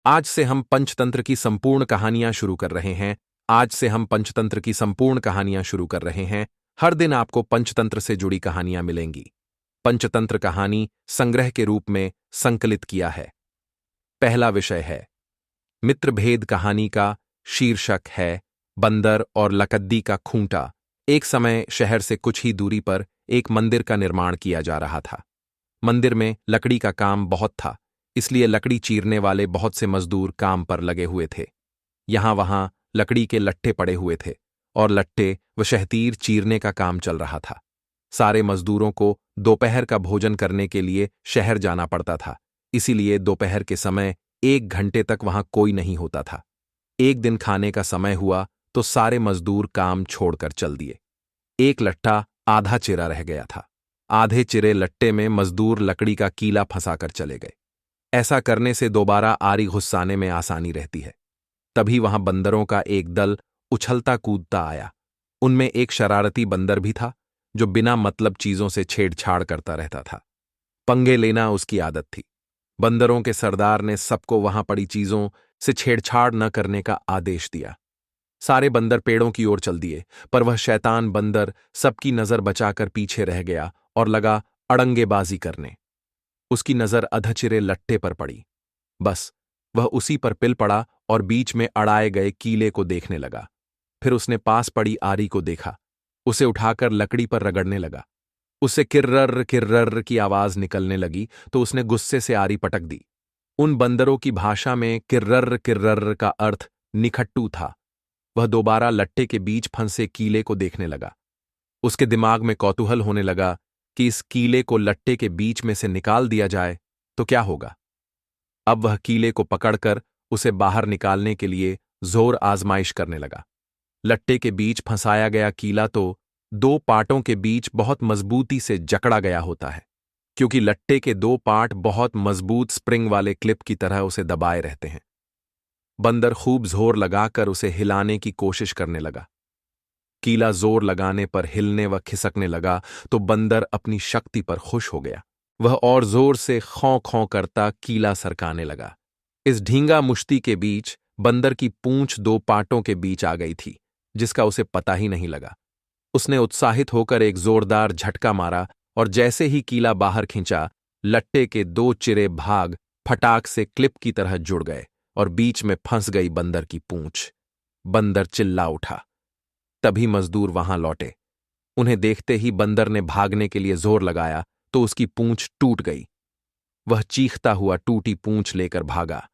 आज से हम पंचतंत्र की संपूर्ण कहानियां शुरू कर रहे हैं। आज से हम पंचतंत्र की संपूर्ण कहानियां शुरू कर रहे हैं। हर दिन आपको पंचतंत्र से जुड़ी कहानियां मिलेंगी। पंचतंत्र कहानी संग्रह के रूप में संकलित किया है। पहला विषय है मित्रभेद। कहानी का शीर्षक है बंदर और लकद्दी का खूंटा। एक समय शहर से कुछ ही दूरी पर एक मंदिर का निर्माण किया जा रहा था। मंदिर में लकड़ी का काम बहुत था, इसलिए लकड़ी चीरने वाले बहुत से मजदूर काम पर लगे हुए थे। यहां वहां लकड़ी के लट्ठे पड़े हुए थे और लट्ठे व शहतीर चीरने का काम चल रहा था। सारे मजदूरों को दोपहर का भोजन करने के लिए शहर जाना पड़ता था, इसीलिए दोपहर के समय 1 घंटे तक वहां कोई नहीं होता था। एक दिन खाने का समय हुआ तो सारे मजदूर काम छोड़कर चल दिए। एक लट्ठा आधा चिरा रह गया था। आधे चिरे लट्टे में मजदूर लकड़ी का कीला फंसाकर चले गए। ऐसा करने से दोबारा आरी घुस्साने में आसानी रहती है। तभी वहां बंदरों का एक दल उछलता कूदता आया। उनमें एक शरारती बंदर भी था जो बिना मतलब चीजों से छेड़छाड़ करता रहता था। पंगे लेना उसकी आदत थी। बंदरों के सरदार ने सबको वहां पड़ी चीजों से छेड़छाड़ न करने का आदेश दिया। सारे बंदर पेड़ों की ओर चल दिए, पर वह शैतान बंदर सबकी नजर बचाकर पीछे रह गया और लगा अड़ंगेबाजी करने। उसकी नजर अधचिरे लट्टे पर पड़ी। बस वह उसी पर पिल पड़ा और बीच में अड़ाए गए कीले को देखने लगा। फिर उसने पास पड़ी आरी को देखा। उसे उठाकर लकड़ी पर रगड़ने लगा। उससे किर्रर किर्रर की आवाज निकलने लगी तो उसने गुस्से से आरी पटक दी। उन बंदरों की भाषा में किर्रर किर्रर का अर्थ निखट्टू था। वह दोबारा लट्टे के बीच फंसे कीले को देखने लगा। उसके दिमाग में कौतूहल होने लगा कि इस कीले को लट्टे के बीच में से निकाल दिया जाए तो क्या होगा। अब वह कीले को पकड़कर उसे बाहर निकालने के लिए जोर आजमाइश करने लगा। लट्टे के बीच फंसाया गया कीला तो 2 पार्टों के बीच बहुत मजबूती से जकड़ा गया होता है, क्योंकि लट्टे के 2 पार्ट बहुत मजबूत स्प्रिंग वाले क्लिप की तरह उसे दबाए रहते हैं। बंदर खूब जोर लगाकर उसे हिलाने की कोशिश करने लगा। कीला जोर लगाने पर हिलने व खिसकने लगा तो बंदर अपनी शक्ति पर खुश हो गया। वह और जोर से खौं खौं करता कीला सरकाने लगा। इस ढींगा मुश्ती के बीच बंदर की पूंछ 2 पार्टों के बीच आ गई थी, जिसका उसे पता ही नहीं लगा। उसने उत्साहित होकर एक जोरदार झटका मारा और जैसे ही कीला बाहर खींचा, लट्टे के 2 चिरे भाग फटाक से क्लिप की तरह जुड़ गए और बीच में फंस गई बंदर की पूंछ। बंदर चिल्ला उठा। तभी मजदूर वहां लौटे। उन्हें देखते ही बंदर ने भागने के लिए जोर लगाया तो उसकी पूंछ टूट गई। वह चीखता हुआ टूटी पूंछ लेकर भागा।